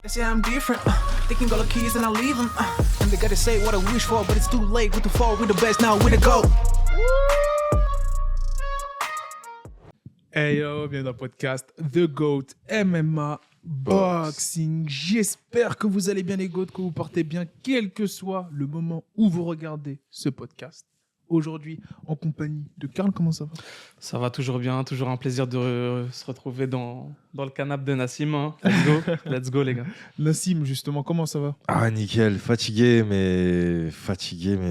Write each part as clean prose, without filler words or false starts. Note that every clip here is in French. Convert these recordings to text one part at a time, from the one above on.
say I'm different, taking all the keys and I leave them. And they gotta say what I wish for, but it's too late. With the fall, with the best, now with the go. Hey yo, bienvenue dans le podcast The GOAT MMA Boxing. J'espère que vous allez bien les GOAT, que vous portez bien, quel que soit le moment où vous regardez ce podcast. Aujourd'hui, en compagnie de Karl, comment ça va? Ça va toujours bien, toujours un plaisir de se retrouver dans le canapé de Nassim. Hein. Let's go, let's go les gars. Nassim, justement, comment ça va? Ah, nickel, fatigué mais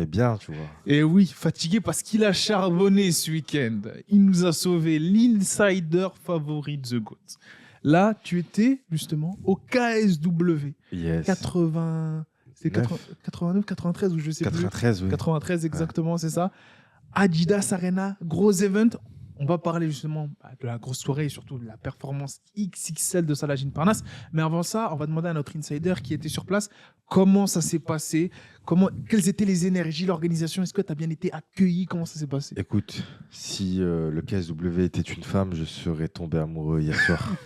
bien, tu vois. Et oui, fatigué parce qu'il a charbonné ce week-end. Il nous a sauvé l'insider favori de The GOAT. Là, tu étais justement au KSW. Yes. 89, 93 ou je sais 93, plus. oui. 93 exactement, c'est ça. Adidas Arena, gros event. On va parler justement de la grosse soirée et surtout de la performance XXL de Saladin Parnasse. Mais avant ça, on va demander à notre insider qui était sur place comment ça s'est passé, quelles étaient les énergies, l'organisation. Est-ce que tu as bien été accueilli? Comment ça s'est passé? Écoute, si le KSW était une femme, je serais tombé amoureux hier soir.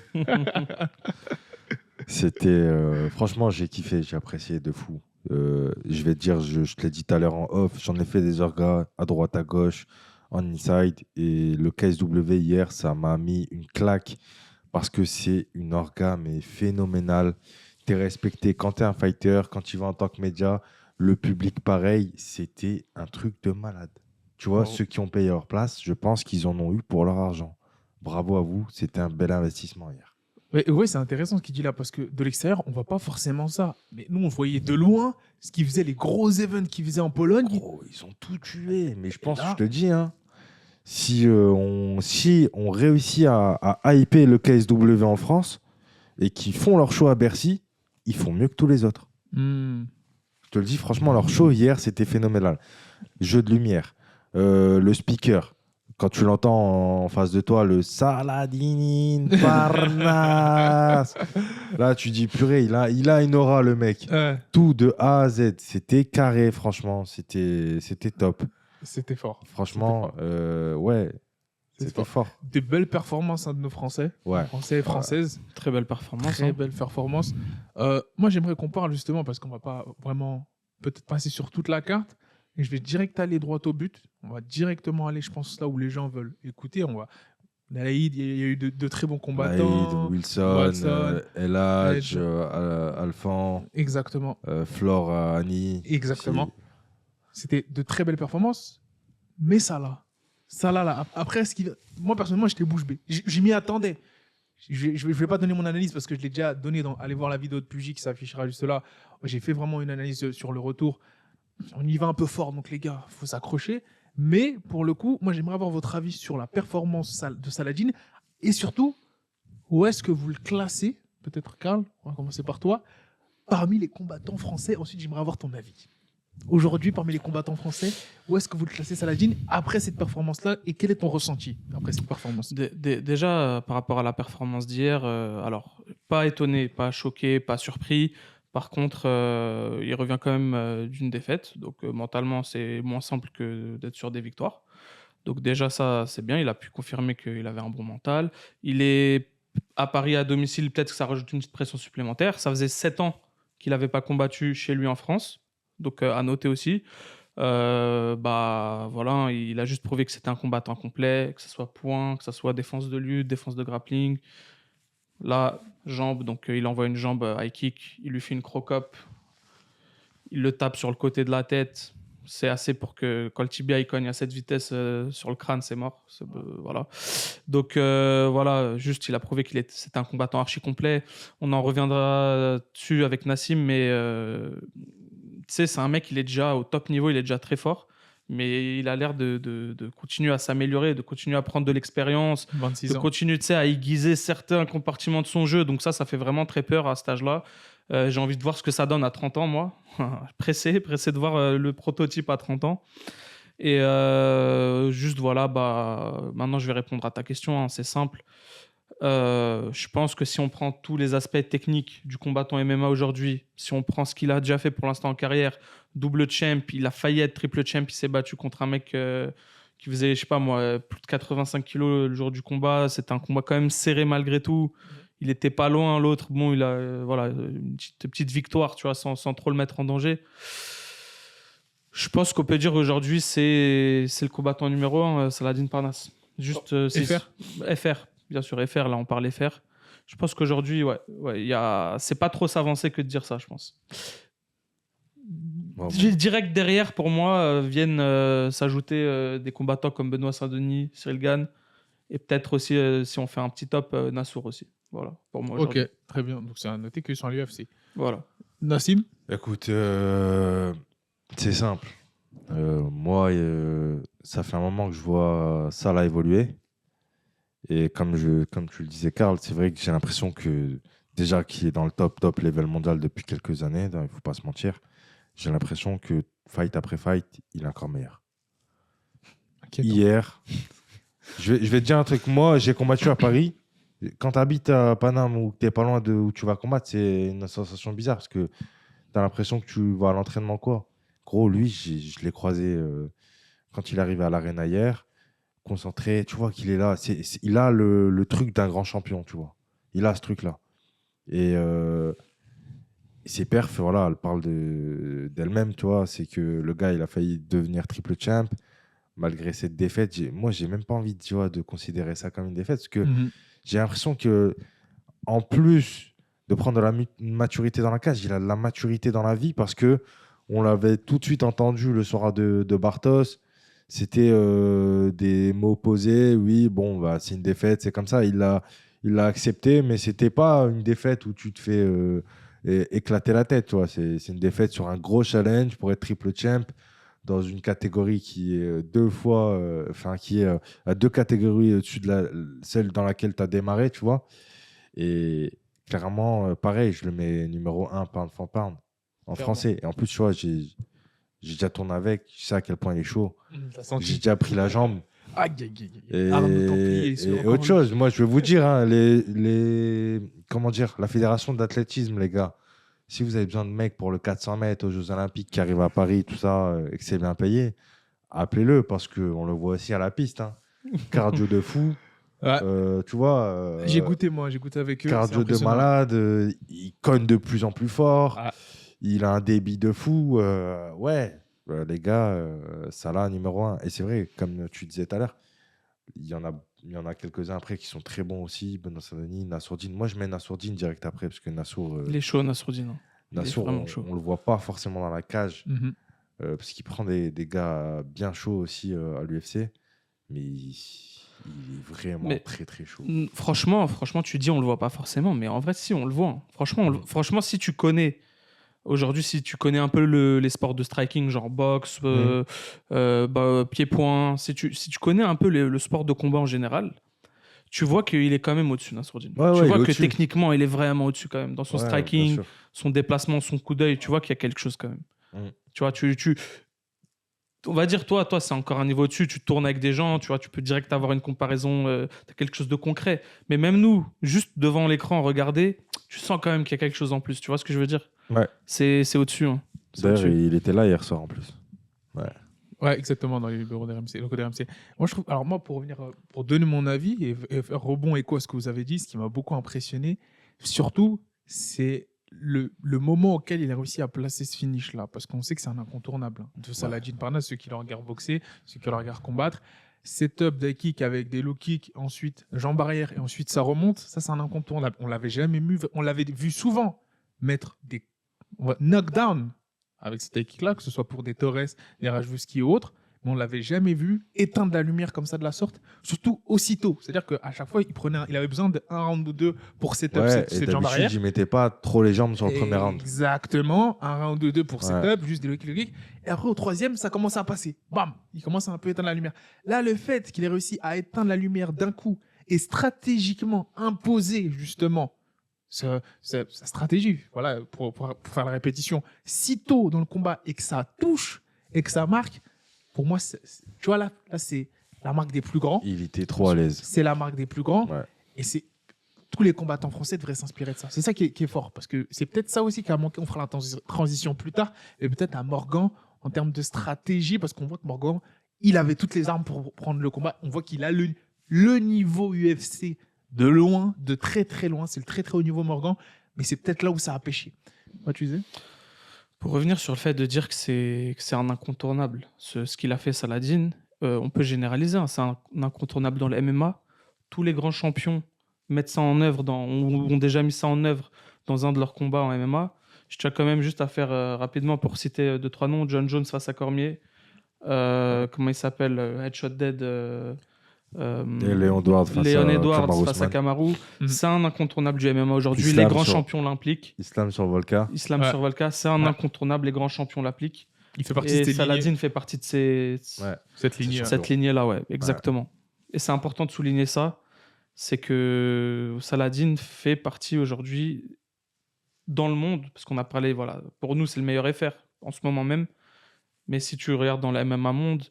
C'était franchement, j'ai kiffé, j'ai apprécié de fou. Je vais te dire, je te l'ai dit tout à l'heure en off, j'en ai fait des orgas à droite, à gauche, en inside, et le KSW hier, ça m'a mis une claque parce que c'est une orga mais phénoménale. T'es respecté quand t'es un fighter, quand tu vas en tant que média, le public pareil, c'était un truc de malade. Tu vois, ceux qui ont payé leur place, je pense qu'ils en ont eu pour leur argent. Bravo à vous, c'était un bel investissement hier. Oui, c'est intéressant ce qu'il dit là, parce que de l'extérieur, on voit pas forcément ça. Mais nous, on voyait de loin ce qu'ils faisaient, les gros events qu'ils faisaient en Pologne. Gros, ils ont tout tué. Mais je pense, je te le dis, hein, si on réussit à hyper le KSW en France et qu'ils font leur show à Bercy, ils font mieux que tous les autres. Je te le dis, franchement, leur show hier, c'était phénoménal. Jeu de lumière, le speaker. Quand tu l'entends en face de toi, le Saladin Parnasse. Là, tu dis, purée, il a une aura, le mec. Tout de A à Z. C'était carré, franchement. C'était top. C'était fort. Franchement, ouais. C'était fort. Des belles performances de nos Français. Ouais. Français et Françaises. Très belle performance. Très belle performance. Moi, j'aimerais qu'on parle justement, parce qu'on va pas vraiment peut-être passer sur toute la carte. Et je vais direct aller droit au but. On va directement aller, je pense, là où les gens veulent écouter. Nalaïd, il y a eu de très bons combattants. Nalaïd, Wilson, Elhadj, Alphan. Exactement. Flore, Annie. Exactement. C'était de très belles performances. Mais Salah, là, après, moi, personnellement, j'étais bouche bée. Je m'y attendais. Je vais pas donner mon analyse parce que je l'ai déjà donné. Allez voir la vidéo de Pugy qui s'affichera juste là. J'ai fait vraiment une analyse sur le retour. On y va un peu fort, donc les gars, il faut s'accrocher. Mais pour le coup, moi, j'aimerais avoir votre avis sur la performance de Saladin. Et surtout, où est-ce que vous le classez? Peut-être, Karl, on va commencer par toi. Parmi les combattants français, ensuite, j'aimerais avoir ton avis. Aujourd'hui, parmi les combattants français, où est-ce que vous le classez, Saladin, après cette performance-là? Et quel est ton ressenti après cette performance? Déjà, par rapport à la performance d'hier, alors, pas étonné, pas choqué, pas surpris. Par contre, il revient quand même d'une défaite. Donc, mentalement, c'est moins simple que d'être sur des victoires. Donc, déjà, ça, c'est bien. Il a pu confirmer qu'il avait un bon mental. Il est à Paris à domicile. Peut-être que ça rajoute une petite pression supplémentaire. Ça faisait 7 ans qu'il n'avait pas combattu chez lui en France. Donc, à noter aussi. Voilà, il a juste prouvé que c'était un combattant complet, que ce soit poing, que ce soit défense de lutte, défense de grappling. Là, jambe, donc il envoie une jambe high kick, il lui fait une croc-up, il le tape sur le côté de la tête. C'est assez pour que quand le tibia il cogne à cette vitesse sur le crâne, c'est mort. Voilà. Donc voilà, juste il a prouvé c'était un combattant archi complet. On en reviendra dessus avec Nassim, mais tu sais, c'est un mec, il est déjà au top niveau, il est déjà très fort. Mais il a l'air de continuer à s'améliorer, de continuer à prendre de l'expérience, de continuer à aiguiser certains compartiments de son jeu. Donc ça fait vraiment très peur à cet âge-là. J'ai envie de voir ce que ça donne à 30 ans, moi. pressé de voir le prototype à 30 ans. Et juste voilà, maintenant je vais répondre à ta question, hein, c'est simple. Je pense que si on prend tous les aspects techniques du combattant MMA aujourd'hui, si on prend ce qu'il a déjà fait pour l'instant en carrière, double champ, il a failli être triple champ, il s'est battu contre un mec qui faisait, je sais pas moi, plus de 85 kilos le jour du combat. C'était un combat quand même serré malgré tout. il était pas loin, l'autre. Bon, il a voilà, une petite victoire, tu vois, sans trop le mettre en danger. Je pense qu'on peut dire aujourd'hui, c'est le combattant numéro 1, Saladin Parnasse. Juste FR, bien sûr, FR, là, on parle FR. Je pense qu'aujourd'hui, c'est pas trop s'avancer que de dire ça, je pense. Bon. Direct derrière, pour moi, viennent s'ajouter des combattants comme Benoît Saint-Denis, Cyril Gane, et peut-être aussi, si on fait un petit top, Nassour aussi. Voilà, pour moi. Ok, très bien. Donc c'est à noter qu'ils sont à l'UFC. Voilà. Nassim? Écoute, c'est simple. Moi, ça fait un moment que je vois Salah évoluer. Et comme tu le disais, Karl, c'est vrai que j'ai l'impression que déjà qu'il est dans le top level mondial depuis quelques années, il ne faut pas se mentir. J'ai l'impression que fight après fight, il est encore meilleur. Hier, je vais te dire un truc. Moi, j'ai combattu à Paris. Quand tu habites à Paname ou que tu n'es pas loin de où tu vas combattre, c'est une sensation bizarre parce que tu as l'impression que tu vas à l'entraînement, quoi. Gros, lui, je l'ai croisé quand il est arrivé à l'arène hier, concentré. Tu vois qu'il est là. Il a le truc d'un grand champion, tu vois. Il a ce truc-là. Et ses perfs, voilà, elle parle d'elle-même, tu vois. C'est que le gars, il a failli devenir triple champ malgré cette défaite. Moi, j'ai même pas envie, tu vois, de considérer ça comme une défaite parce que j'ai l'impression que, en plus de prendre de la maturité dans la cage, il a de la maturité dans la vie parce que on l'avait tout de suite entendu le soir de Bartos. C'était des mots posés. Oui, bon, bah, c'est une défaite, c'est comme ça. Il l'a accepté, mais c'était pas une défaite où tu te fais éclater la tête. Tu vois. C'est une défaite sur un gros challenge pour être triple champ dans une catégorie qui est qui est à 2 catégories au-dessus de celle dans laquelle tu as démarré, tu vois. Et clairement, pareil, je le mets numéro 1 pound for pound en français. Et en plus, tu vois, j'ai déjà tourné avec, je sais à quel point il est chaud. J'ai déjà pris la jambe. Et autre chose, moi, je vais vous dire, hein, comment dire, la fédération d'athlétisme, les gars, si vous avez besoin de mecs pour le 400 mètres aux Jeux Olympiques qui arrivent à Paris, tout ça, et que c'est bien payé, appelez-le parce qu'on le voit aussi à la piste. Hein. Cardio de fou. Ouais. Tu vois. J'ai goûté avec eux. Cardio de malade. Il cogne de plus en plus fort. Ah. Il a un débit de fou. Les gars, Salah numéro 1. Et c'est vrai, comme tu disais tout à l'heure, il y en a quelques-uns après qui sont très bons aussi. Benoît Saint-Denis, Nassourdine. Moi, je mets Nassourdine direct après parce que Nassour. Il est chaud, Nassourdine. Nassour, on le voit pas forcément dans la cage parce qu'il prend des gars bien chauds aussi à l'UFC. Mais il est vraiment très très chaud. Franchement, tu dis on le voit pas forcément, mais en vrai, si, on le voit. Franchement, si tu connais. Aujourd'hui, si tu connais un peu les sports de striking, genre boxe, pied-point, si tu connais un peu le sport de combat en général, tu vois qu'il est quand même au-dessus Nassourdine. Tu vois que techniquement, il est vraiment au-dessus quand même. Dans son striking, son déplacement, son coup d'œil, tu vois qu'il y a quelque chose quand même. Tu vois, on va dire, toi, c'est encore un niveau au-dessus. Tu tournes avec des gens, tu vois, tu peux direct avoir une comparaison, tu as quelque chose de concret. Mais même nous, juste devant l'écran, regarder, tu sens quand même qu'il y a quelque chose en plus. Tu vois ce que je veux dire ? Ouais. C'est au-dessus. Hein. D'ailleurs, il était là hier soir en plus. Ouais, exactement, dans les bureaux d'RMC. Moi, je trouve, alors moi, pour donner mon avis et faire rebond écho à ce que vous avez dit, ce qui m'a beaucoup impressionné, surtout, c'est le moment auquel il a réussi à placer ce finish-là, parce qu'on sait que c'est un incontournable. De Saladin Parnasse, ceux qui le regardent boxer, ceux qui le regardent combattre, setup d'high kick avec des low kicks, ensuite jambe arrière et ensuite ça remonte, ça c'est un incontournable. On l'avait jamais vu, on l'avait vu souvent mettre des knockdown avec cet high kick-là, que ce soit pour des Torres, des Rajvuski ou autres, mais on l'avait jamais vu éteindre la lumière comme ça de la sorte, surtout aussitôt. C'est-à-dire qu'à chaque fois, il avait besoin d'un round ou deux pour setup cette jambe arrière. Il mettait pas trop les jambes sur le premier round. Exactement, un round ou deux pour setup, juste des low kicks. Et après, au troisième, ça commence à passer. Bam, il commence à un peu éteindre la lumière. Là, le fait qu'il ait réussi à éteindre la lumière d'un coup et stratégiquement imposer justement sa stratégie, voilà, pour faire la répétition, si tôt dans le combat et que ça touche et que ça marque, pour moi, tu vois, là, c'est la marque des plus grands. Il était trop à l'aise. C'est la marque des plus grands. Ouais. Et tous les combattants français devraient s'inspirer de ça. C'est ça qui est fort. Parce que c'est peut-être ça aussi qui a manqué. On fera la transition plus tard. Et peut-être à Morgan, en termes de stratégie, parce qu'on voit que Morgan, il avait toutes les armes pour prendre le combat. On voit qu'il a le niveau UFC de loin, de très très loin. C'est le très très haut niveau Morgan, mais c'est peut-être là où ça a pêché. Ouais, tu disais? Pour revenir sur le fait de dire que c'est un incontournable, ce qu'il a fait Saladin, on peut généraliser, hein, c'est un incontournable dans le MMA. Tous les grands champions mettent ça en œuvre, ont déjà mis ça en œuvre dans un de leurs combats en MMA. Je tiens quand même juste à faire rapidement pour citer 2-3 noms. John Jones face à Cormier. Comment il s'appelle Headshot Dead. Et Léon Edwards face à Kamaru. C'est un incontournable du MMA aujourd'hui. Islam Les grands champions l'impliquent. Islam sur Volca. Islam sur Volca, c'est un incontournable. Les grands champions l'appliquent. Il fait partie Et de cette Saladin lignée. fait partie de Cette lignée. cette lignée-là, ouais, exactement. Et c'est important de souligner ça, c'est que Saladin fait partie aujourd'hui dans le monde, parce qu'on a parlé, voilà, pour nous c'est le meilleur FR en ce moment même, mais si tu regardes dans le MMA monde,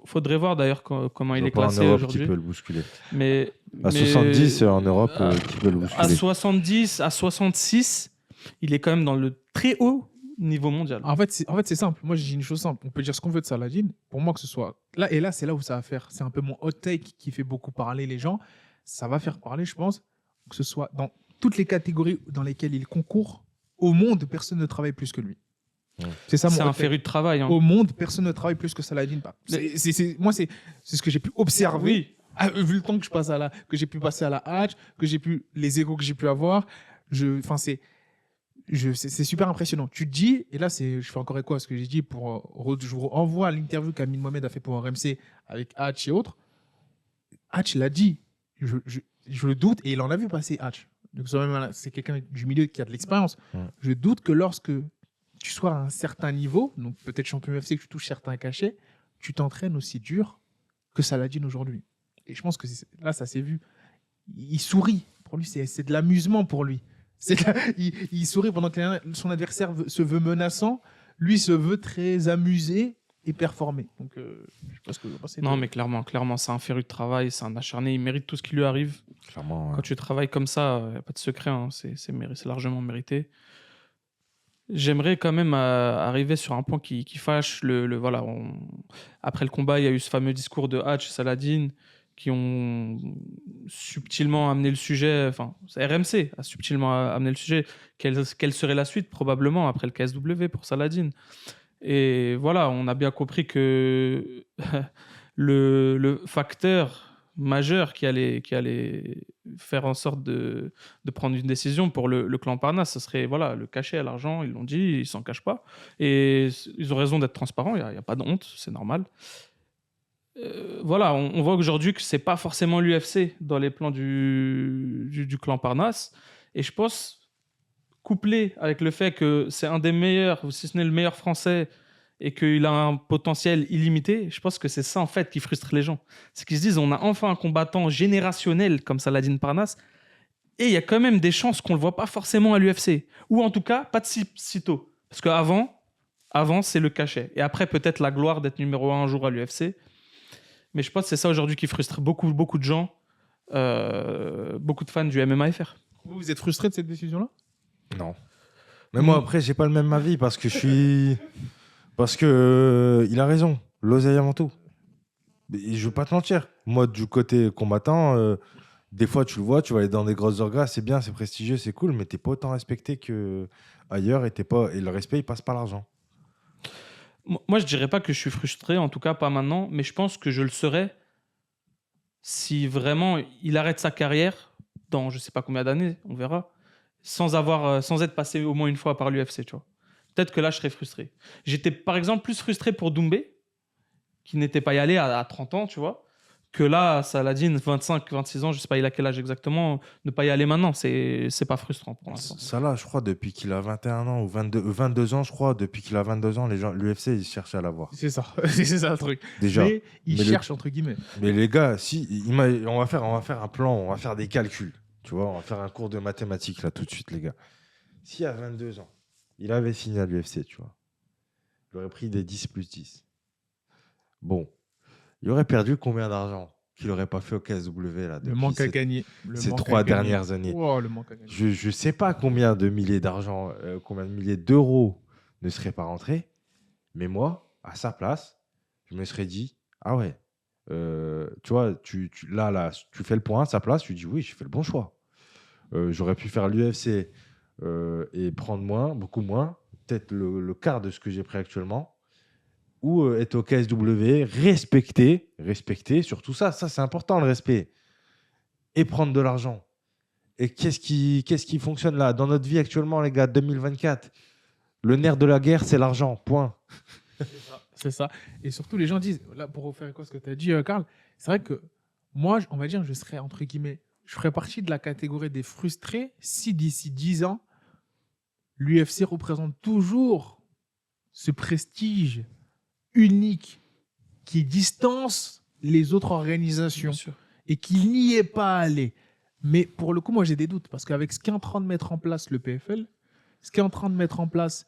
faudrait voir d'ailleurs comment il est classé en Europe aujourd'hui. qui peut le bousculer. Mais 70 en Europe qui peut le bousculer. À 70, à 66, il est quand même dans le très haut niveau mondial. En fait, c'est simple. Moi, j'ai une chose simple. On peut dire ce qu'on veut de Saladin. Pour moi, que ce soit là et là, c'est là où ça va faire. C'est un peu mon hot take qui fait beaucoup parler les gens. Ça va faire parler, je pense, que ce soit dans toutes les catégories dans lesquelles il concourt. Au monde, personne ne travaille plus que lui. C'est ça mon C'est hot un take. féru de travail. Hein. Au monde, personne ne travaille plus que Saladin. Moi, c'est ce que j'ai pu observer. Oui. Vu le temps que je passe que j'ai pu passer à la Hatch, les égos que j'ai pu avoir, c'est super impressionnant. Tu te dis, et là, je fais encore écho à ce que j'ai dit je vous renvoie à l'interview qu'Amin Mohamed a fait pour RMC avec Hatch et autres. Hatch l'a dit. Je le doute, et il en a vu passer Hatch. Donc, c'est quelqu'un du milieu qui a de l'expérience. Je doute que lorsque tu sois à un certain niveau, donc peut-être champion UFC, que tu touches certains cachets, tu t'entraînes aussi dur que Saladin aujourd'hui. Et je pense que là, ça s'est vu. Il sourit. Pour lui, c'est de l'amusement pour lui. Il sourit pendant que son adversaire se veut menaçant. Lui se veut très amusé et performé. Donc, je sais pas ce que vous pensez. Non, mais clairement, c'est un féru de travail, c'est un acharné, il mérite tout ce qui lui arrive. Clairement, Quand tu travailles comme ça, il n'y a pas de secret, hein, c'est largement mérité. J'aimerais quand même arriver sur un point qui fâche. Après le combat, il y a eu ce fameux discours de Hatch et Saladin qui ont subtilement amené le sujet, RMC a subtilement amené le sujet, quelle serait la suite probablement après le KSW pour Saladin. Et voilà, on a bien compris que le facteur majeur qui allait faire en sorte de prendre une décision pour le clan Parnasse, ce serait le cachet à l'argent, ils l'ont dit, ils s'en cachent pas. Et ils ont raison d'être transparents, il n'y a pas de honte, c'est normal. On voit aujourd'hui que c'est pas forcément l'UFC dans les plans du clan Parnasse. Et je pense, couplé avec le fait que c'est un des meilleurs, ou si ce n'est le meilleur français, et qu'il a un potentiel illimité, je pense que c'est ça en fait qui frustre les gens. C'est qu'ils se disent, on a enfin un combattant générationnel comme Saladin Parnasse, et il y a quand même des chances qu'on le voit pas forcément à l'UFC. Ou en tout cas, pas de si tôt. Parce qu'avant, c'est le cachet. Et après, peut-être la gloire d'être numéro 1 un jour à l'UFC. Mais je pense que c'est ça aujourd'hui qui frustre beaucoup de gens, beaucoup de fans du MMA FR. Vous êtes frustré de cette décision-là? Non. Mais moi, après, j'ai pas le même avis parce que il a raison. L'oseille avant tout. Et je veux pas te mentir. Moi, du côté combattant, des fois, tu le vois, tu vas aller dans des grosses orgas, c'est bien, c'est prestigieux, c'est cool, mais t'es pas autant respecté qu'ailleurs et le respect, il passe par l'argent. Moi, je dirais pas que je suis frustré, en tout cas pas maintenant, mais je pense que je le serais si vraiment il arrête sa carrière dans je sais pas combien d'années, on verra, sans être passé au moins une fois par l'UFC, tu vois. Peut-être que là, je serais frustré. J'étais par exemple plus frustré pour Doumbé, qui n'était pas y allé à 30 ans, tu vois, que là, Saladin, 25, 26 ans, je sais pas il a quel âge exactement, ne pas y aller maintenant, c'est pas frustrant pour l'instant. Ça là, je crois, depuis qu'il a 21 ans ou 22 ans, je crois, depuis qu'il a 22 ans, l'UFC, ils cherchent à l'avoir. C'est ça, c'est ça le truc. Déjà. Mais ils cherchent, entre guillemets. Mais les gars, on va faire un plan, on va faire des calculs. Tu vois, on va faire un cours de mathématiques là tout de suite, les gars. Si à 22 ans, il avait signé à l'UFC, tu vois, il aurait pris des 10 plus 10. Bon. Il aurait perdu combien d'argent qu'il n'aurait pas fait au KSW là, Le manque à gagner. Ces 3 dernières années. Oh, le manque à gagner. Je ne sais pas combien de milliers d'argent, combien de milliers d'euros ne seraient pas rentrés. Mais moi, à sa place, je me serais dit, ah ouais, Tu vois, là, tu fais le point à sa place, tu dis oui, j'ai fait le bon choix. J'aurais pu faire l'UFC et prendre beaucoup moins, peut-être le quart de ce que j'ai pris actuellement, ou être au KSW, respecter surtout ça c'est important le respect, et prendre de l'argent. Et qu'est-ce qui fonctionne là dans notre vie actuellement, les gars, 2024? Le nerf de la guerre, c'est l'argent, point. C'est ça. Et surtout, les gens disent, là, pour refaire quoi ce que tu as dit, Karl, c'est vrai que moi, on va dire, je serais, entre guillemets, je ferais partie de la catégorie des frustrés si d'ici 10 ans, l'UFC représente toujours ce prestige unique qui distance les autres organisations Bien sûr. et qu'il n'y est pas allé. Mais pour le coup, moi, j'ai des doutes parce qu'avec ce qu'est en train de mettre en place le PFL, ce qu'est en train de mettre en place,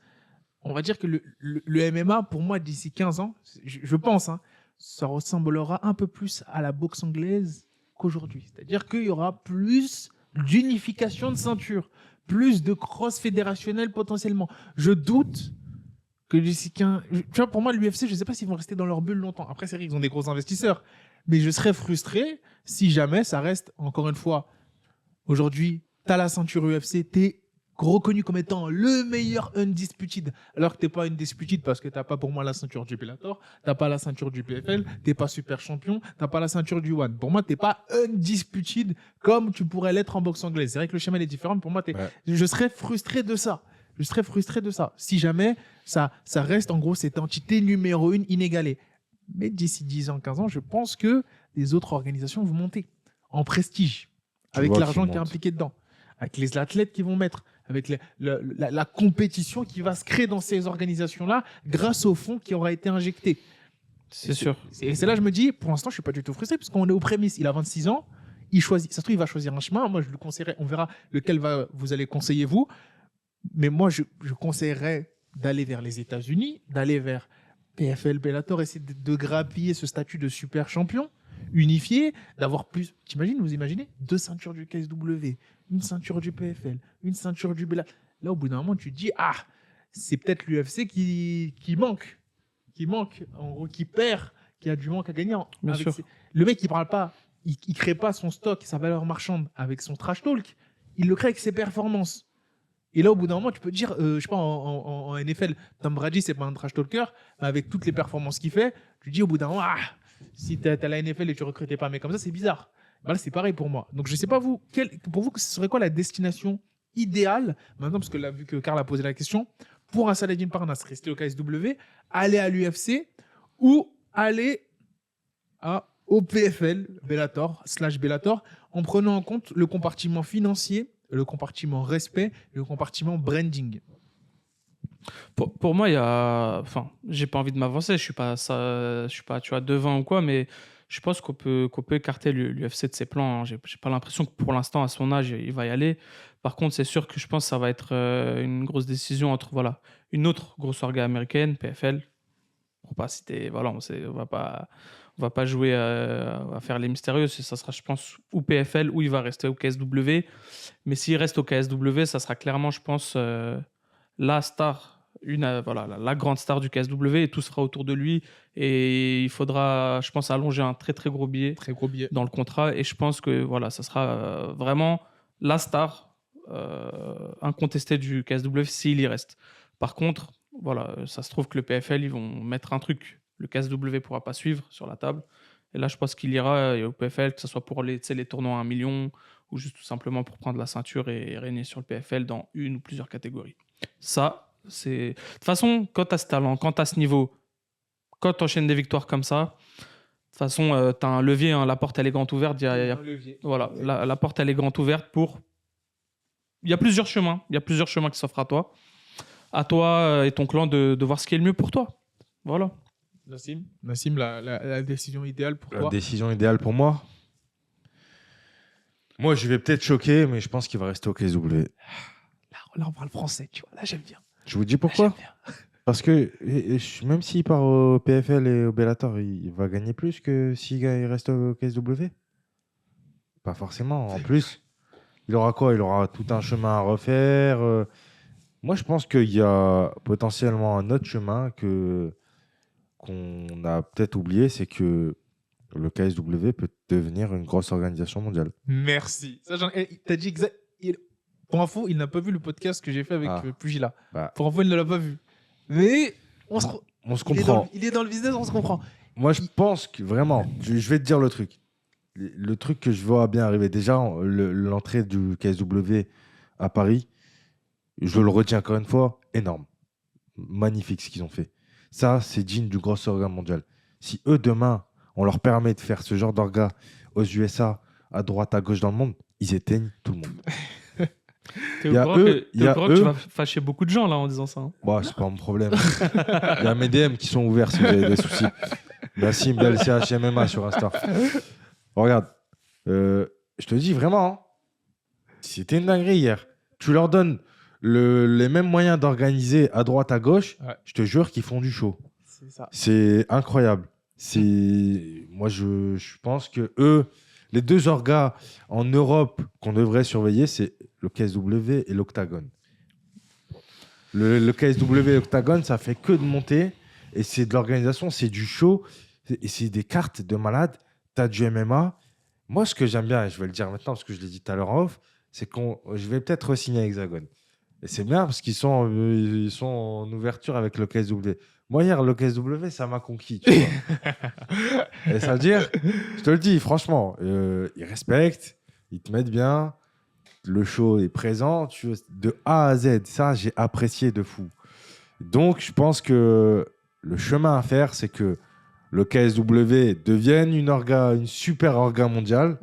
on va dire que le MMA, pour moi, d'ici 15 ans, je pense, hein, ça ressemblera un peu plus à la boxe anglaise qu'aujourd'hui. C'est-à-dire qu'il y aura plus d'unification de ceinture, plus de cross fédérationnel potentiellement. Je doute que d'ici 15... Tu vois, pour moi, l'UFC, je ne sais pas s'ils vont rester dans leur bulle longtemps. Après, c'est vrai qu'ils ont des gros investisseurs. Mais je serais frustré si jamais ça reste, encore une fois, aujourd'hui, tu as la ceinture UFC, tu es reconnu comme étant le meilleur undisputed, alors que tu n'es pas undisputed parce que tu n'as pas pour moi la ceinture du Bellator, tu n'as pas la ceinture du PFL, tu n'es pas super champion, tu n'as pas la ceinture du One. Pour moi, tu n'es pas undisputed comme tu pourrais l'être en boxe anglaise. C'est vrai que le schéma est différent, mais pour moi, je serais frustré de ça. Je serais frustré de ça. Si jamais ça reste en gros cette entité numéro 1 inégalée. Mais d'ici 10 ans, 15 ans, je pense que les autres organisations vont monter en prestige, avec l'argent qui est impliqué dedans, avec les athlètes qui vont mettre, avec la compétition qui va se créer dans ces organisations-là grâce au fonds qui aura été injecté. C'est sûr. Et c'est là que je me dis, pour l'instant, je ne suis pas du tout frustré, parce qu'on est aux prémices. Il a 26 ans, il choisit. Ça se trouve, il va choisir un chemin. Moi, je le conseillerais, on verra lequel vous allez conseiller vous. Mais moi, je conseillerais d'aller vers les États-Unis, d'aller vers PFL, Bellator, essayer de grappiller ce statut de super champion unifié, d'avoir plus. Vous imaginez 2 ceintures du KSW, une ceinture du PFL, une ceinture du Bellator. Là, au bout d'un moment, tu te dis, c'est peut-être l'UFC qui manque, en gros, qui perd, qui a du manque à gagner. Bien sûr. Le mec, il parle pas, il crée pas son stock, sa valeur marchande avec son trash talk, il le crée avec ses performances. Et là, au bout d'un moment, tu peux te dire, je sais pas, en NFL, Tom Brady, c'est pas un trash talker, mais avec toutes les performances qu'il fait, tu te dis au bout d'un moment, si tu as la NFL et tu recrutais pas un mec comme ça, c'est bizarre. Ben là, c'est pareil pour moi. Donc, je sais pas, pour vous, ce serait quoi la destination idéale, maintenant, parce que là, vu que Karl a posé la question, pour un Saladin Parnasse, rester au KSW, aller à l'UFC ou aller au PFL, Bellator, en prenant en compte le compartiment financier, le compartiment respect, le compartiment branding. Pour moi, il y a. Enfin, j'ai pas envie de m'avancer. Je suis pas, tu vois, devant ou quoi, mais je pense qu'on peut écarter l'UFC de ses plans. Hein. J'ai pas l'impression que pour l'instant, à son âge, il va y aller. Par contre, c'est sûr que je pense que ça va être une grosse décision entre une autre grosse orga américaine, PFL. Pour pas citer, on va pas jouer à faire les mystérieux. Ça sera, je pense, ou PFL ou il va rester au KSW. Mais s'il reste au KSW, ça sera clairement, je pense, la star, la grande star du KSW, et tout sera autour de lui. Et il faudra, je pense, allonger un très très gros billet, dans le contrat. Et je pense que ça sera vraiment la star incontestée du KSW s'il y reste. Par contre, ça se trouve que le PFL, ils vont mettre un truc. Le KSW ne pourra pas suivre sur la table. Et là, je pense qu'il ira au PFL, que ce soit pour les tournois à 1 million ou juste tout simplement pour prendre la ceinture et régner sur le PFL dans une ou plusieurs catégories. Ça, c'est... De toute façon, quand tu as ce talent, quand tu as ce niveau, quand tu enchaînes des victoires comme ça, de toute façon, tu as un levier, hein, la porte, elle est grande ouverte. Voilà, la porte, elle est grande ouverte pour... Il y a plusieurs chemins qui s'offrent à toi. À toi et ton clan de voir ce qui est le mieux pour toi. Voilà. Nassim, la décision idéale pour toi? La décision idéale pour moi, je vais peut-être choquer, mais je pense qu'il va rester au KSW. Là, on parle français, tu vois. Là, j'aime bien. Je vous dis pourquoi. Parce que même s'il part au PFL et au Bellator, il va gagner plus que s'il reste au KSW. Pas forcément. En plus, il aura quoi? Il aura tout un chemin à refaire. Moi, je pense qu'il y a potentiellement un autre chemin qu'on a peut-être oublié, c'est que le KSW peut devenir une grosse organisation mondiale. Merci. Ça, t'as dit exact. Pour info, il n'a pas vu le podcast que j'ai fait avec Pugila. Bah. Pour info, il ne l'a pas vu. Mais On se il comprend. il est dans le business, on se comprend. Moi, je pense que vraiment, je vais te dire le truc. Le truc que je vois bien arriver, déjà, l'entrée du KSW à Paris, je le retiens encore une fois, énorme. Magnifique ce qu'ils ont fait. Ça, c'est digne du gros organe mondial. Si eux, demain, on leur permet de faire ce genre d'orga aux USA, à droite, à gauche dans le monde, ils éteignent tout le monde. T'es au Il y a courant eux, il y a que tu eux. vas fâcher beaucoup de gens là en disant ça. Hein. Bah, c'est pas mon problème. Il y a mes DM qui sont ouverts si vous avez des soucis. Nassim BLCH MMA sur Insta. Regarde, je te dis vraiment, hein, c'était une dinguerie hier. Tu leur donnes les mêmes moyens d'organiser à droite, à gauche, je te jure qu'ils font du show. C'est ça. C'est incroyable. Moi, je pense que eux, les deux orgas en Europe qu'on devrait surveiller, c'est le KSW et l'Octagone. Le KSW et l'Octagone, ça fait que de monter. Et c'est de l'organisation, c'est du show. Et c'est des cartes de malades. Tu as du MMA. Moi, ce que j'aime bien, et je vais le dire maintenant parce que je l'ai dit tout à l'heure en off, c'est je vais peut-être re-signer à Hexagone. Et c'est bien parce qu'ils sont en ouverture avec le KSW. Moi, hier, le KSW, ça m'a conquis. Tu vois. Et ça veut dire, je te le dis, franchement, ils respectent, ils te mettent bien. Le show est présent. De A à Z, ça, j'ai apprécié de fou. Donc, je pense que le chemin à faire, c'est que le KSW devienne une super orga mondiale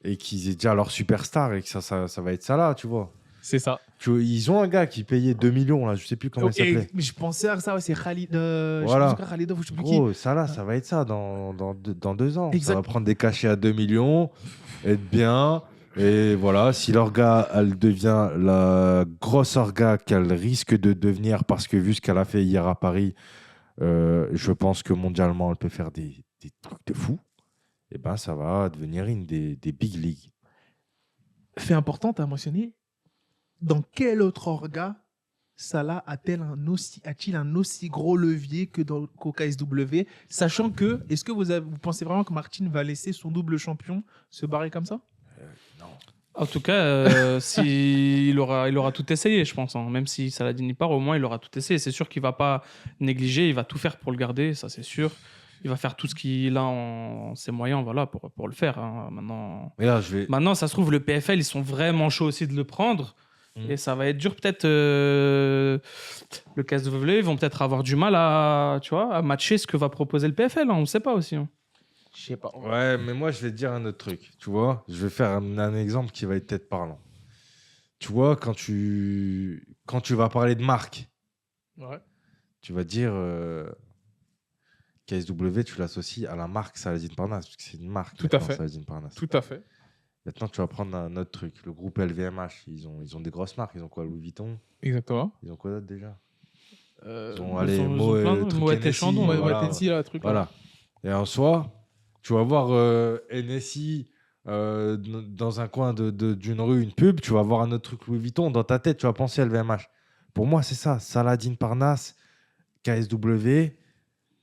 et qu'ils aient déjà leur superstar et que ça va être ça là, tu vois. C'est ça. Ils ont un gars qui payait 2 millions, là, je sais plus comment il s'appelait. Mais je pensais à ça, c'est Khalid. Voilà. Je pense que Khalidov, je sais plus qui. Gros, ça là, ça va être ça dans 2 ans. Exact. Ça va prendre des cachets à 2 millions, être bien. Et voilà, si l'orga, elle devient la grosse orga qu'elle risque de devenir, parce que vu ce qu'elle a fait hier à Paris, je pense que mondialement, elle peut faire des trucs de fou. Et ben, ça va devenir une des big leagues. Fait important, tu as mentionné. Dans quel autre orga Salah a-t-il un aussi gros levier qu'au KSW, sachant que, est-ce que vous pensez vraiment que Martin va laisser son double champion se barrer comme ça? Non. En tout cas, il aura tout essayé, je pense. Hein. Même si Saladin y part, au moins il aura tout essayé. C'est sûr qu'il va pas négliger, il va tout faire pour le garder, ça c'est sûr. Il va faire tout ce qu'il a en ses moyens, voilà, pour le faire. Hein. Maintenant, ça se trouve, le PFL, ils sont vraiment chauds aussi de le prendre. Et ça va être dur, peut-être. Le KSW, ils vont peut-être avoir du mal à matcher ce que va proposer le PFL. Hein. On ne sait pas aussi. Hein. Je sais pas. Ouais, mais moi, je vais te dire un autre truc. Tu vois, je vais faire un exemple qui va être peut-être parlant. Tu vois, quand tu vas parler de marque, tu vas dire KSW, tu l'associes à la marque Saladin Parnasse, parce que c'est une marque. Tout à fait. Saladin Parnasse. Tout à fait. Maintenant, tu vas prendre un autre truc. Le groupe LVMH, ils ont des grosses marques. Ils ont quoi, Louis Vuitton? Exactement. Ils ont quoi d'autre déjà? Ils ont ont Moët et Chandon. Voilà. Et en soi, tu vas voir NSI dans un coin d'une rue, une pub, tu vas voir un autre truc Louis Vuitton. Dans ta tête, tu vas penser LVMH. Pour moi, c'est ça. Saladin Parnasse, KSW,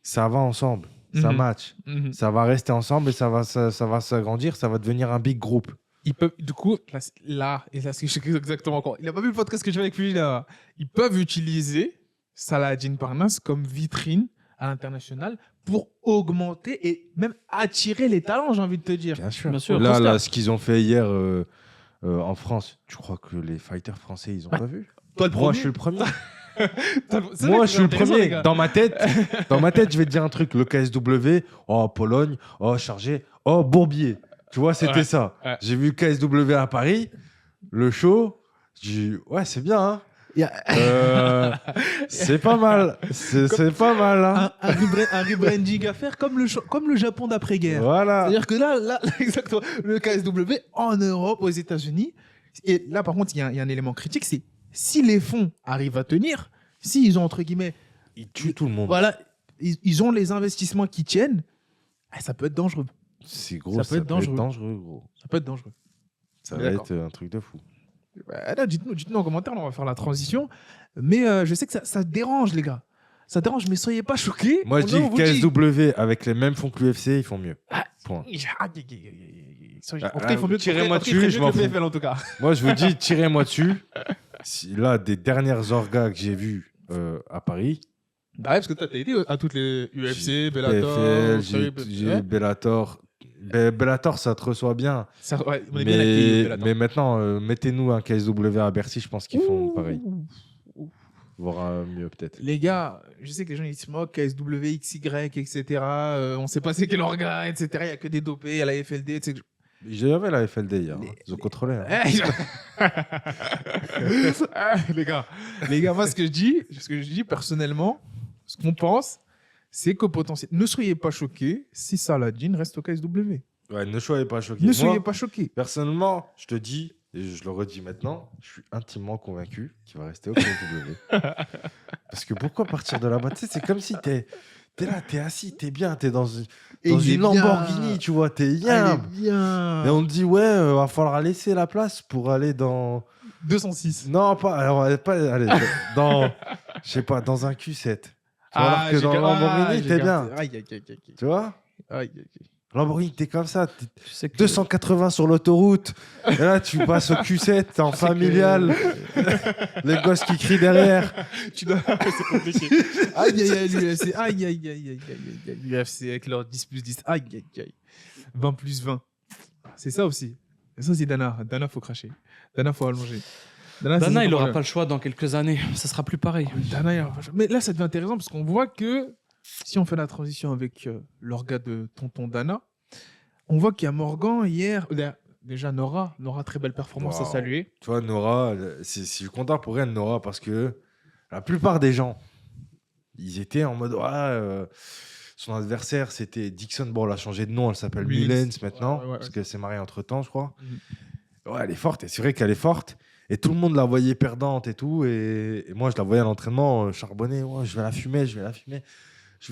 ça va ensemble. Ça match. Ça va rester ensemble et ça va s'agrandir. Ça va devenir un big group. Ils peuvent, du coup, là, et là, c'est exactement encore. Il n'a pas vu le podcast que j'ai fait avec lui là. Ils peuvent utiliser Saladin Parnasse comme vitrine à l'international pour augmenter et même attirer les talents, j'ai envie de te dire. Bien sûr. Bien sûr. Là, ce qu'ils ont fait hier en France, tu crois que les fighters français, ils n'ont pas vu? Toi, le Moi, je suis le premier. C'est Moi, vrai je suis le que c'est intéressant, les premier. gars. Dans ma tête, je vais te dire un truc. Le KSW, oh, Pologne, oh, chargé, oh, Bourbier. Tu vois, c'était ça. Ouais. J'ai vu KSW à Paris, le show. J'ai dit, ouais, c'est bien. Hein. C'est pas mal. C'est pas mal. Hein. Un rebranding à faire comme le Japon d'après-guerre. Voilà. C'est-à-dire que là, exactement, le KSW en Europe, aux États-Unis. Et là, par contre, il y a un élément critique, c'est si les fonds arrivent à tenir, s'ils ont, entre guillemets, Ils tuent tout le monde. voilà, ils ont les investissements qui tiennent, ça peut être dangereux. C'est gros. Ça peut être dangereux. Gros. Ça peut être dangereux. Ça On est va d'accord. être un truc de fou. Là, dites-nous en commentaire, là, on va faire la transition. Mais je sais que ça dérange, les gars. Ça dérange, mais soyez pas choqués. Moi, je dis On vous dit. KSW, avec les mêmes fonds que l'UFC, ils font mieux. Point. En tout Ah, cas, il faut mieux tirez-moi en tout cas, il ferait dessus, je mieux m'en que le fous. PFL en tout cas. Moi, je vous dis, tirez-moi dessus. Là, des dernières orgas que j'ai vues à Paris, Bah ouais, parce que toi, t'as été à toutes les UFC, Bellator, PFL, Sorry, j'ai ouais. Bellator. Bellator, ça te reçoit bien. Ça, ouais, on est bien accueillis au Bellator. Mais maintenant, mettez-nous un KSW à Bercy, je pense qu'ils font pareil. Ouh. Voire mieux, peut-être. Les gars, je sais que les gens ils se moquent, KSW, XY, etc. On sait pas c'est quel organe, etc. Il y a que des dopés à la FLD, etc. J'avais la FLD hier. Ils ont contrôlé. Hein. Les gars, moi ce que je dis personnellement, ce qu'on pense, c'est qu'au potentiel, ne soyez pas choqués si Saladin reste au KSW. Ouais, ne soyez pas choqués. Ne Moi, soyez pas choqués. personnellement, je te dis, et je le redis maintenant, je suis intimement convaincu qu'il va rester au KSW. Parce que pourquoi partir de là-bas? Tu sais, c'est comme si t'es là, t'es assis, t'es bien, t'es dans Et il est une bien. Lamborghini, tu vois, t'es bien. Ah, il est bien. Et on te dit, ouais, va falloir laisser la place pour aller dans... 206. Non, pas allez, dans, je sais pas, dans un Q7. Alors que dans la Lamborghini, t'es bien. Aïe, aïe, aïe, aïe. Tu vois? Aïe, aïe, aïe. Lamborghini, t'es comme ça, t'es Tu sais que 280 sur l'autoroute. Et là, tu passes au Q7, t'es en familial. Les gosses qui crient derrière. Tu dois... c'est compliqué. Aïe, aïe, aïe, l'UFC. Aïe, aïe, aïe, aïe, aïe, aïe. L'UFC avec leur 10+10. Aïe, aïe, aïe. 20+20. C'est ça aussi. C'est ça aussi, Dana. Dana, faut cracher. Dana, faut allonger. Dana, il n'aura pas le choix dans quelques années. Ça sera plus pareil. Dana, il aura pas le choix. Mais là, ça devient intéressant parce qu'on voit que si on fait la transition avec l'orga de tonton Dana, on voit qu'il y a Morgan hier. Déjà, Nora, très belle performance à Wow. saluer. Tu vois, Nora, je suis content pour elle, Nora, parce que la plupart des gens, ils étaient en mode, son adversaire, c'était Dixon. Bon, elle a changé de nom, elle s'appelle Mullens maintenant, Ouais. parce qu'elle s'est mariée entre-temps, je crois. Mhm. Ouais, elle est forte, et c'est vrai qu'elle est forte. Et tout le monde la voyait perdante et tout. Et moi, je la voyais à l'entraînement charbonner. Ouais, je vais la fumer. Je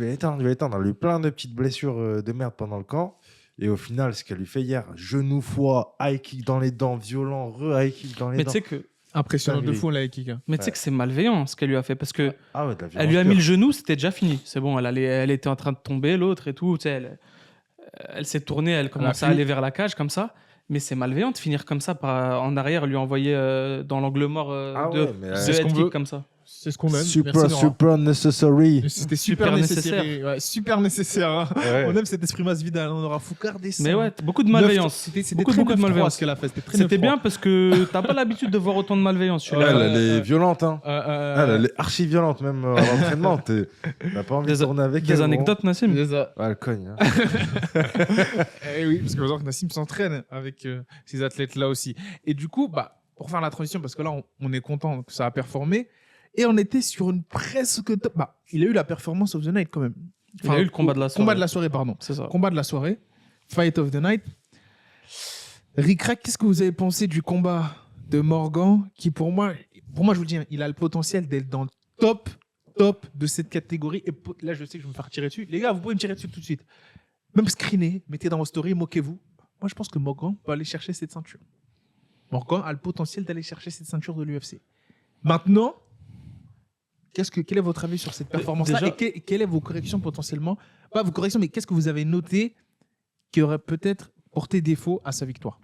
vais l'éteindre. Elle a eu plein de petites blessures de merde pendant le camp. Et au final, ce qu'elle lui fait hier, genou, foie, high kick dans les dents, violent, high kick dans les Mais dents. tu sais que, Impressionnant de Dinguerie. fou, la kick. mais tu sais que c'est malveillant ce qu'elle lui a fait parce que Ah ouais, de la elle lui a mis violence le genou, c'était déjà fini. C'est bon, elle était en train de tomber, l'autre et tout. Tu sais, elle s'est tournée, elle commençait à aller vers la cage comme ça. Mais c'est malveillant de finir comme ça, en arrière, lui envoyer dans l'angle mort Ah de ouais, mais c'est ce head qu'on kick veut. comme ça. C'est ce qu'on aime. Super, Merci, Nora. super necessary. C'était Super super nécessaire. Ouais, super nécessaire. Hein. Ouais. On aime cet esprit Masvidal. On aura Foucard des Mais ouais, beaucoup de malveillance. C'était Beaucoup, très beaucoup de 9-3 malveillance. ce qu'elle a fait. C'était bien parce que t'as pas l'habitude de voir autant de malveillance. Ouais, elle est violente, hein. Euh, Elle est archi violente, même à l'entraînement. T'as pas envie de tourner avec elle. Des gros. anecdotes, Nassim. c'est ça. Ouais, elle cogne. Hein. Eh oui, parce que que Nassim s'entraîne avec ces athlètes-là aussi. Et du coup, pour faire la transition, parce que là, on est content que ça a performé. Et on était sur une presque top. Il a eu la performance of the night quand même. Il a eu le combat de la soirée. Combat de la soirée, pardon. C'est ça. Combat de la soirée. Fight of the night. Rick Rack, qu'est-ce que vous avez pensé du combat de Morgan qui, pour moi, je vous le dis, hein, il a le potentiel d'être dans le top de cette catégorie. Et là, je sais que je vais me faire tirer dessus. Les gars, vous pouvez me tirer dessus tout de suite. Même screenez, mettez dans vos stories, moquez-vous. Moi, je pense que Morgan peut aller chercher cette ceinture. Morgan a le potentiel d'aller chercher cette ceinture de l'UFC. Maintenant, quel est votre avis sur cette performance-là Déjà- et quelles sont vos corrections potentiellement? Pas vos corrections, mais qu'est-ce que vous avez noté qui aurait peut-être porté défaut à sa victoire?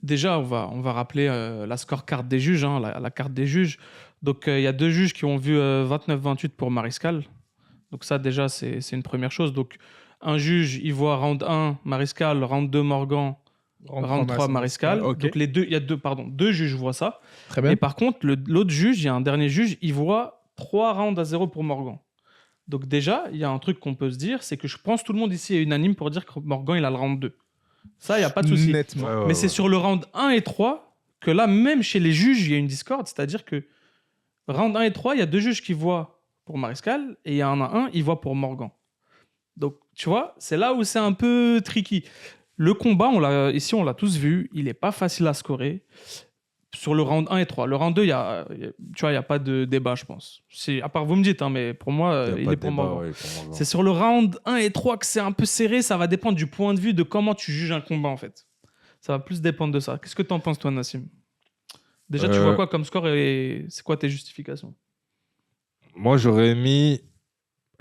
Déjà, on va rappeler la scorecard des juges, hein, la carte des juges. Donc, il y a 2 juges qui ont vu 29-28 pour Mariscal. Donc ça, déjà, c'est une première chose. Donc, un juge, il voit round 1, Mariscal, round 2, Morgan, round 3, Mariscal. Ok. Donc, il y a deux juges voient ça. Très bien. Et par contre, l'autre juge, il y a un dernier juge, il voit 3 rounds à 0 pour Morgan. Donc déjà, il y a un truc qu'on peut se dire, c'est que je pense que tout le monde ici est unanime pour dire que Morgan, il a le round 2. Ça, il n'y a pas de souci. Nettement. Mais c'est sur le round 1 et 3 que là, même chez les juges, il y a une discorde. C'est-à-dire que round 1 et 3, il y a 2 juges qui voient pour Mariscal et il y en a un, il voit pour Morgan. Donc, tu vois, c'est là où c'est un peu tricky. Le combat, ici, on l'a tous vu, il n'est pas facile à scorer. Sur le round 1 et 3. Le round 2, il n'y a pas de débat, je pense. À part vous me dites, hein, mais pour moi, il est pour Morgan. C'est sur le round 1 et 3 que c'est un peu serré. Ça va dépendre du point de vue de comment tu juges un combat, en fait. Ça va plus dépendre de ça. Qu'est-ce que tu en penses, toi, Nassim? Déjà, tu vois quoi comme score et c'est quoi tes justifications? Moi, j'aurais mis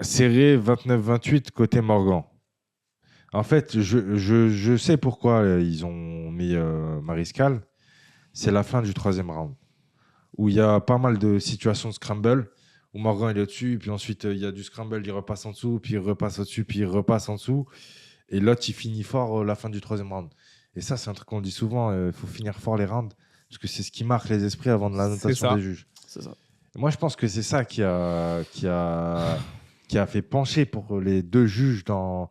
serré 29-28 côté Morgan. En fait, je sais pourquoi ils ont mis Mariscal. C'est la fin du 3e round, où il y a pas mal de situations de scramble, où Morgan il est au-dessus, puis ensuite il y a du scramble, il repasse en dessous, puis il repasse au-dessus, puis il repasse en dessous. Et l'autre, il finit fort la fin du 3e round. Et ça, c'est un truc qu'on dit souvent, il faut finir fort les rounds, parce que c'est ce qui marque les esprits avant de la notation des juges. C'est ça. Et moi, je pense que c'est ça qui a fait pencher pour les deux juges dans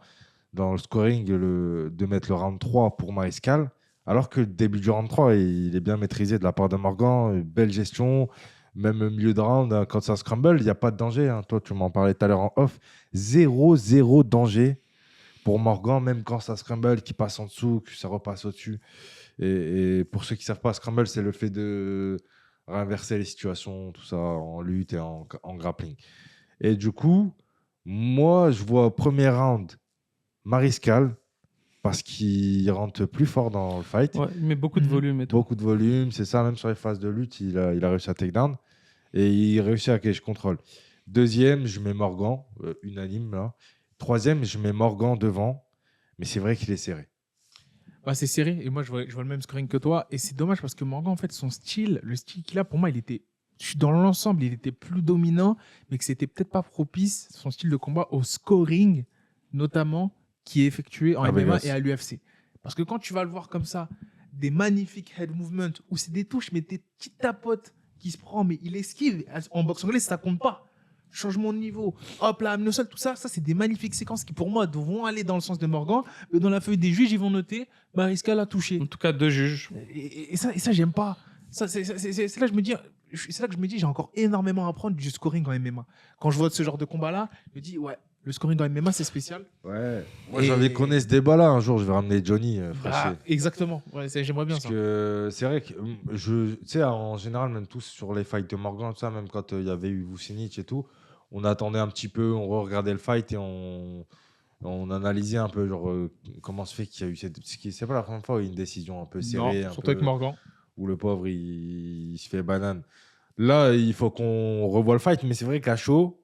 le scoring de mettre le round 3 pour Mariscal, alors que le début du round 3, il est bien maîtrisé de la part de Morgan, belle gestion, même au milieu de round, hein, quand ça scramble, il n'y a pas de danger. Hein. Toi, tu m'en parlais tout à l'heure en off, 0 danger pour Morgan, même quand ça scramble, qui passe en dessous, que ça repasse au-dessus. Et pour ceux qui ne savent pas, scramble, c'est le fait de renverser les situations, tout ça, en lutte et en grappling. Et du coup, moi, je vois au premier round Mariscal, parce qu'il rentre plus fort dans le fight. Ouais, il met beaucoup de volume et tout. Beaucoup de volume, c'est ça, même sur les phases de lutte, il a réussi à takedown. Et il réussit à cage control. Deuxième, je mets Morgan, unanime là. Troisième, je mets Morgan devant, mais c'est vrai qu'il est serré. Bah, c'est serré, et moi je vois le même scoring que toi, et c'est dommage parce que Morgan, en fait, son style, le style qu'il a, pour moi, dans l'ensemble, il était plus dominant, mais que c'était peut-être pas propice, son style de combat, au scoring, notamment, qui est effectué en MMA et à l'UFC. Parce que quand tu vas le voir comme ça, des magnifiques head movements, où c'est des touches, mais des petites tapotes qui se prend, mais il esquive. En boxe anglaise, ça compte pas. Changement de niveau, hop là, amener au sol, tout ça, c'est des magnifiques séquences qui pour moi vont aller dans le sens de Morgan, mais dans la feuille des juges, ils vont noter Mariscal a touché. En tout cas, 2 juges. Et ça j'aime pas. C'est là que je me dis, j'ai encore énormément à apprendre du scoring en MMA. Quand je vois ce genre de combat-là, je me dis, ouais, le scoring en MMA, c'est spécial. Ouais. Moi, j'avais connu ce débat-là. Un jour, je vais ramener Johnny. Exactement. Ouais, j'aimerais bien parce ça. Que c'est vrai que tu sais, en général, même tous sur les fights de Morgan, tout ça, même quand il y avait eu Vucinic et tout, on attendait un petit peu, on regardait le fight et on analysait un peu genre comment se fait qu'il y a eu c'est pas la première fois où il y a une décision un peu serrée, non, surtout avec Morgan, où le pauvre il se fait banane. Là, il faut qu'on revoie le fight, mais c'est vrai qu'à chaud,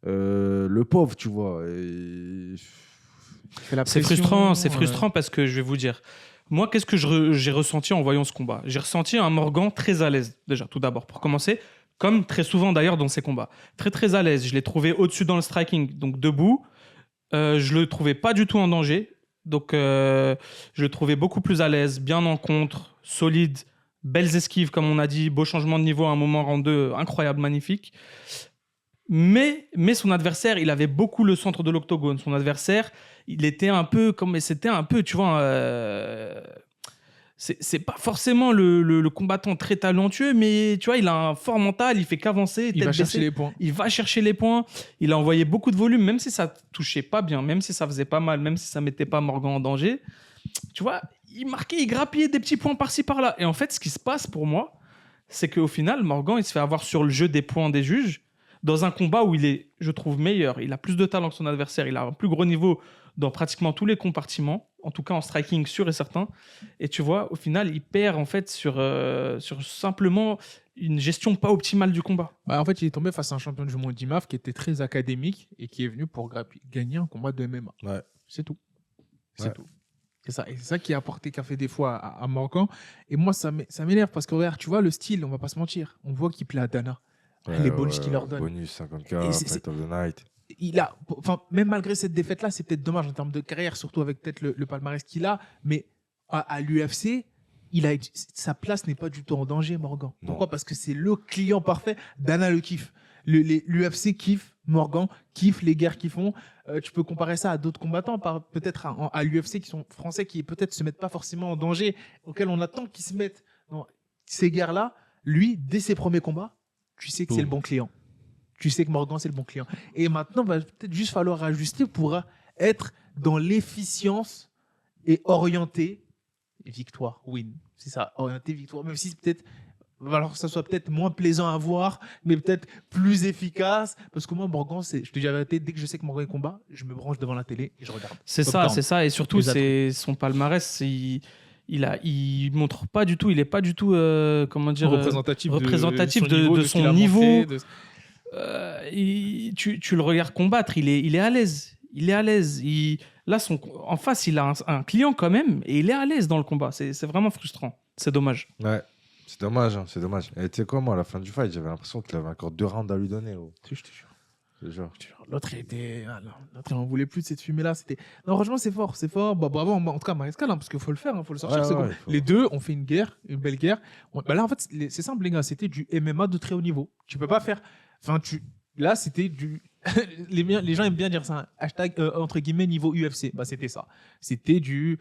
le pauvre, tu vois, c'est frustrant parce que je vais vous dire, moi, qu'est-ce que j'ai ressenti en voyant ce combat? J'ai ressenti un Morgan très à l'aise, déjà, tout d'abord, pour commencer. Comme très souvent d'ailleurs dans ces combats. Très très à l'aise. Je l'ai trouvé au-dessus dans le striking, donc debout. Je le trouvais pas du tout en danger. Donc je le trouvais beaucoup plus à l'aise, bien en contre, solide, belles esquives comme on a dit, beau changement de niveau à un moment round 2, incroyable, magnifique. Mais son adversaire, il avait beaucoup le centre de l'octogone. Son adversaire, il était un peu tu vois... c'est pas forcément le combattant très talentueux, mais tu vois, il a un fort mental, il fait qu'avancer. Il va chercher les points. Il va chercher les points. Il a envoyé beaucoup de volume, même si ça touchait pas bien, même si ça faisait pas mal, même si ça mettait pas Morgan en danger. Tu vois, il marquait, il grappillait des petits points par-ci par-là. Et en fait, ce qui se passe pour moi, c'est qu'au final, Morgan, il se fait avoir sur le jeu des points des juges dans un combat où il est, je trouve, meilleur. Il a plus de talent que son adversaire. Il a un plus gros niveau dans pratiquement tous les compartiments, en tout cas en striking sûr et certain. Et tu vois, au final, il perd en fait sur simplement une gestion pas optimale du combat. Bah, en fait, il est tombé face à un champion du monde d'IMAF qui était très académique et qui est venu pour gagner un combat de MMA. Ouais. C'est tout. C'est Ouais. tout. C'est ça. Et c'est ça qui a fait défaut à Morgan. Et moi, ça m'énerve parce que regarde, tu vois, le style, on va pas se mentir. On voit qu'il plaît à Dana. Les bonus qu'il leur donne. Bonus 50K, Fight of the Night. Même malgré cette défaite-là, c'est peut-être dommage en termes de carrière, surtout avec peut-être le palmarès qu'il a. Mais à l'UFC, sa place n'est pas du tout en danger, Morgan. Non. Pourquoi ? Parce que c'est le client parfait. Dana le kiffe. L'UFC kiffe Morgan, kiffe les guerres qu'ils font. Tu peux comparer ça à d'autres combattants, peut-être à l'UFC qui sont français, qui peut-être se mettent pas forcément en danger, auxquels on attend qu'ils se mettent dans ces guerres-là. Lui, dès ses premiers combats, tu sais que c'est le bon client. Tu sais que Morgan, c'est le bon client. Et maintenant, il va peut-être juste falloir ajuster pour être dans l'efficience et orienté victoire, win. C'est ça, orienté victoire. Même si peut-être, alors que ça soit peut-être moins plaisant à voir, mais peut-être plus efficace. Parce que moi, Morgan, je te dis la vérité, dès que je sais que Morgan est combat, je me branche devant la télé et je regarde. C'est ça. Et surtout, c'est son palmarès, il montre pas du tout, il est pas du tout représentatif de son niveau. Tu le regardes combattre, il est à l'aise. il est à l'aise. Là, en face, il a un client quand même, et il est à l'aise dans le combat. C'est vraiment frustrant. C'est dommage. Ouais, c'est dommage, hein, c'est dommage. Et tu sais quoi, moi, à la fin du fight, j'avais l'impression qu'il avait encore 2 rounds à lui donner. Je te jure. C'est genre. L'autre, il était. Ah, non, l'autre, il en voulait plus de cette fumée-là. Non, franchement, c'est fort. C'est fort. Bah, bravo, en tout cas, Marescal, parce qu'il faut le faire, il faut le sortir. Ouais, Les deux ont fait une guerre, une belle guerre. Bah, là, en fait, c'est simple, les gars. C'était du MMA de très haut niveau. Tu peux pas faire. Enfin, là, c'était du. les gens aiment bien dire ça. Hashtag, entre guillemets, niveau UFC. Bah, c'était ça. C'était du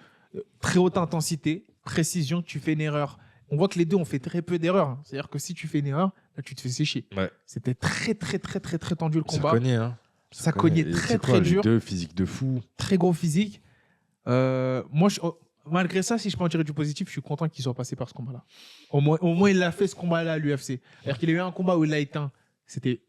très haute intensité, précision. Tu fais une erreur. On voit que les deux ont fait très peu d'erreurs. Hein. C'est-à-dire que si tu fais une erreur, là, tu te fais sécher. Ouais. C'était très tendu le combat. Ça cognait, hein. Ça cognait très dur. Les deux, physique de fou. Très gros physique. Moi, malgré ça, si je peux en tirer du positif, je suis content qu'il soit passé par ce combat-là. Au moins, il a fait ce combat-là à l'UFC. C'est-à-dire qu'il a eu un combat où il l'a éteint. C'était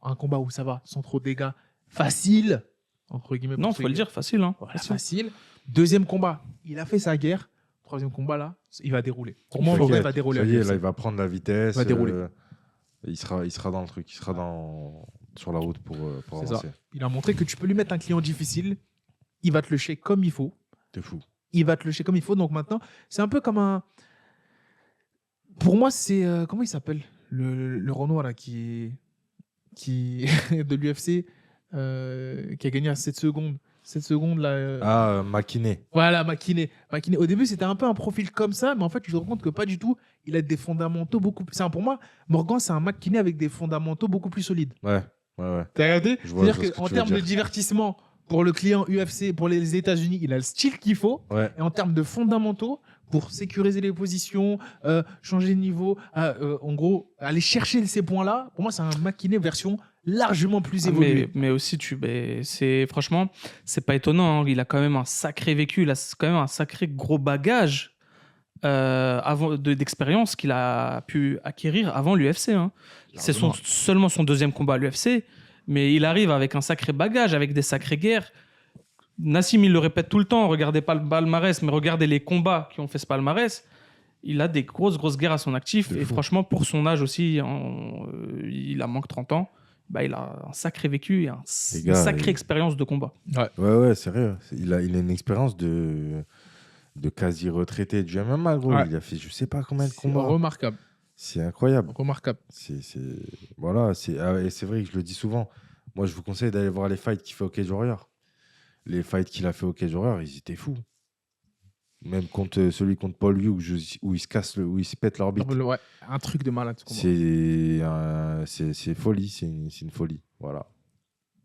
un combat où ça va, sans trop de dégâts. Facile, entre guillemets. Non, faut le dire, facile. Hein. Voilà, facile. Deuxième combat, il a fait sa guerre. Troisième combat, là, il va dérouler. Pour moi, il va dérouler. Ça y est, là, il va prendre la vitesse. Il va dérouler. Il sera dans le truc. Il sera sur la route pour avancer. Ça. Il a montré que tu peux lui mettre un client difficile. Il va te le check comme il faut. T'es fou. Il va te le check comme il faut. Donc maintenant, c'est un peu comme un. Pour moi, c'est. Comment il s'appelle le Renoir là, qui de l'UFC, qui a gagné à 7 secondes. 7 secondes là. Makiné. Voilà, Makiné. Au début, c'était un peu un profil comme ça, mais en fait, tu te rends compte que pas du tout. Il a des fondamentaux beaucoup plus. Pour moi, Morgan, c'est un Makiné avec des fondamentaux beaucoup plus solides. Ouais. T'as regardé? C'est-à-dire qu'en termes de divertissement, pour le client UFC, pour les États-Unis, il a le style qu'il faut. Ouais. Et en termes de fondamentaux, pour sécuriser les positions, changer de niveau, en gros, aller chercher ces points-là, pour moi, c'est un Makiné version largement plus évoluée. Mais aussi, franchement, c'est pas étonnant. Hein. Il a quand même un sacré vécu, il a quand même un sacré gros bagage d'expérience qu'il a pu acquérir avant l'UFC. Hein. C'est seulement son deuxième combat à l'UFC, mais il arrive avec un sacré bagage, avec des sacrées guerres. Nassim, il le répète tout le temps, regardez pas le palmarès, mais regardez les combats qui ont fait ce palmarès. Il a des grosses guerres à son actif. Et franchement, pour son âge aussi, il a moins que 30 ans. Bah, il a un sacré vécu et une sacrée expérience de combat. Ouais, sérieux. Il a une expérience de quasi-retraité du MMA, gros. Ouais. Il a fait je sais pas combien de combats. C'est remarquable. C'est incroyable. Remarquable. Voilà, et c'est vrai que je le dis souvent. Moi, je vous conseille d'aller voir les fights qu'il fait au Cage Warrior. Les fights qu'il a fait au Cage Warrior, ils étaient fous. Même celui contre Paul Hugh où il se pète l'orbite. Ouais, un truc de malade. Ce combat. C'est folie, c'est une folie. Voilà.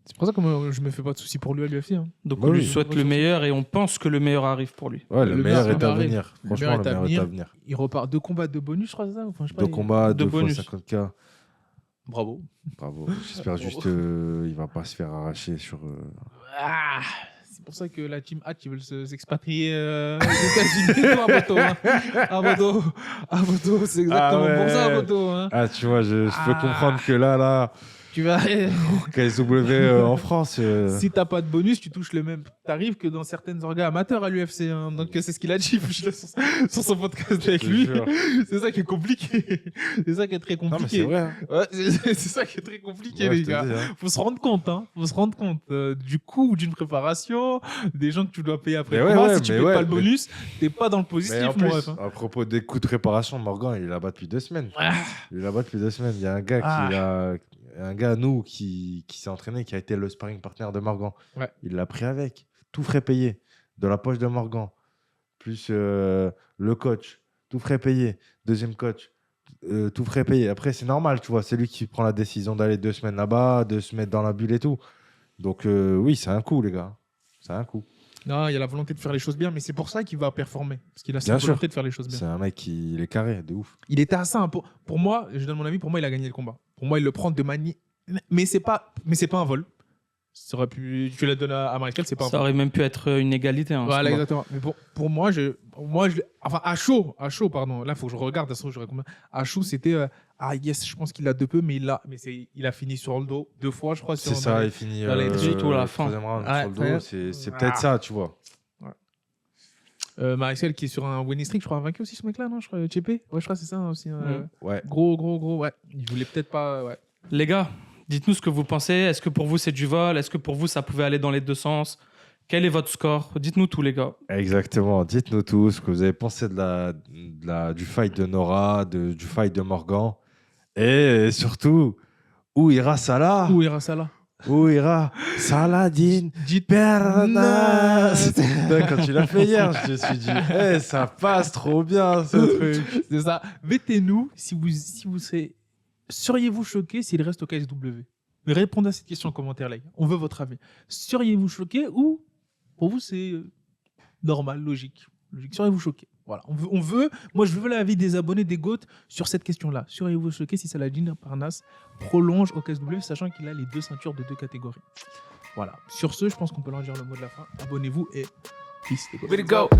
C'est pour ça que je me fais pas de soucis pour lui à l'UFC. Hein. Donc on lui souhaite le meilleur et on pense que le meilleur arrive pour lui. Ouais, le meilleur est à venir. Franchement, le meilleur est à venir. Il repart 2 combats de bonus, je crois, c'est ça? Enfin, je sais pas, 2 combats, 2 bonus. fois 50K. Bravo. J'espère juste qu'il va pas se faire arracher sur. C'est pour ça que la team Hatch, ils veulent s'expatrier aux États-Unis. À Boto, c'est exactement pour ça, à Boto. Hein. Ah, tu vois, je peux comprendre que là. Tu vas. KSW en France. Si t'as pas de bonus, tu touches le même tarif que dans certaines orgas amateurs à l'UFC. Hein. Donc c'est ce qu'il a dit sur son podcast avec lui. C'est ça qui est compliqué. C'est ça qui est très compliqué. Non, mais c'est vrai. Hein. Ouais, c'est ça qui est très compliqué, les gars. Faut se rendre compte. Faut se rendre compte du coût d'une préparation, des gens que tu dois payer après le combat. Si tu payes pas le bonus, t'es pas dans le positif, mon ref. À propos des coûts de préparation, Morgan, il est là-bas depuis 2 semaines. Il est là-bas depuis 2 semaines. Il y a un gars qui s'est entraîné, qui a été le sparring partner de Morgan. Ouais. Il l'a pris avec. Tout frais payé. De la poche de Morgan. Plus le coach. Tout frais payé. Deuxième coach. Tout frais payé. Après, c'est normal, tu vois. C'est lui qui prend la décision d'aller 2 semaines là-bas, de se mettre dans la bulle et tout. Donc, oui, c'est un coup, les gars. C'est un coup. Non, il y a la volonté de faire les choses bien, mais c'est pour ça qu'il va performer. Parce qu'il a cette volonté de faire les choses bien. C'est un mec il est carré, de ouf. Il était à ça. Pour moi, je donne mon avis, pour moi, il a gagné le combat. Pour moi, il le prend de manière. Mais c'est pas un vol. Ça aurait pu... Tu la donnes à Mariscal, c'est pas un vol. Ça aurait même pu être une égalité. Hein, voilà, exactement. Mais pour moi, enfin, à chaud, pardon. Là, il faut que je regarde. À chaud, c'était. Yes, je pense qu'il a 2 peu, mais il a fini sur le dos 2 fois, je crois. C'est ça, il finit tout à la fin. Sur le dos. C'est peut-être ça, tu vois. Mariscal qui est sur un winning streak, je crois, vaincu aussi ce mec-là, non? Je crois, Tchépé. Ouais, je crois que c'est ça aussi. Ouais. Gros, ouais. Il voulait peut-être pas. Ouais. Les gars, Dites-nous ce que vous pensez. Est-ce que pour vous, c'est du vol? Est-ce que pour vous, ça pouvait aller dans les deux sens? Quel est votre score? Dites-nous tout, les gars. Exactement. Dites-nous tous ce que vous avez pensé du fight de Nora, du fight de Morgan. Et surtout, où ira Salah? Où ira Salah? Où ira Saladin Dites Pernas? Quand tu l'as fait hier, je me suis dit, ça passe trop bien ce truc. C'est ça. Mettez-nous si vous seriez-vous choqué s'il reste au KSW? Mais répondez à cette question en commentaire, les gars. On veut votre avis. Seriez-vous choqué ou pour vous c'est normal, logique? Seriez-vous choqué? Voilà. Moi je veux l'avis des abonnés des GOAT sur cette question-là. Seriez-vous choqué si Saladin Parnasse prolonge au KSW, sachant qu'il a les 2 ceintures de 2 catégories? Voilà. Sur ce, je pense qu'on peut leur dire le mot de la fin. Abonnez-vous et peace les GOAT. Way to go.